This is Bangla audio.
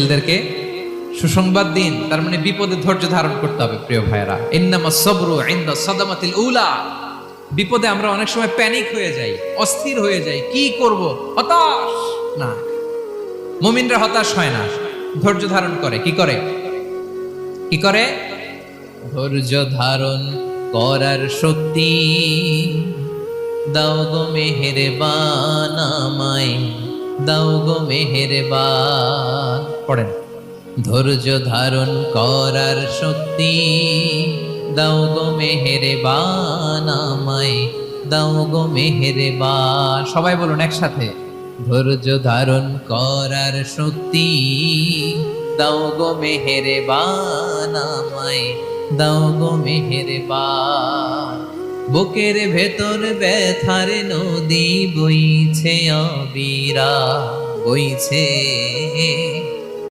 ধৈর্যশীলদেরকে সুসংবাদ দিন। তার মানে বিপদে ধৈর্য ধারণ করতে হবে প্রিয় ভাইয়েরা। ইন্নামাস সাবরু ইনদা সাদামাতিল উলা। বিপদে আমরা অনেক সময় প্যানিক হয়ে যাই, অস্থির হয়ে যাই, কি করব, হতাশ। না, মুমিনরা হতাশ হয় না, ধৈর্য ধারণ করে। কি করে? কি করে? ধৈর্য ধারণ করার শক্তি দাও গো মেহেরবান আমায়, দাও গো মেহেরবান। পড়েন, ধৈর্য ধারণ করার শক্তি দাও গো মেহেরবান আমায়, দাও গো মেহেরবান। সবাই বলুন একসাথে, ধৈর্য ধারণ করার শক্তি দাও গো মেহেরবান আমায়, দাও গো মেহেরবান। বুকের ভেতর ব্যথার নদী বইছে অবিরা, বইছে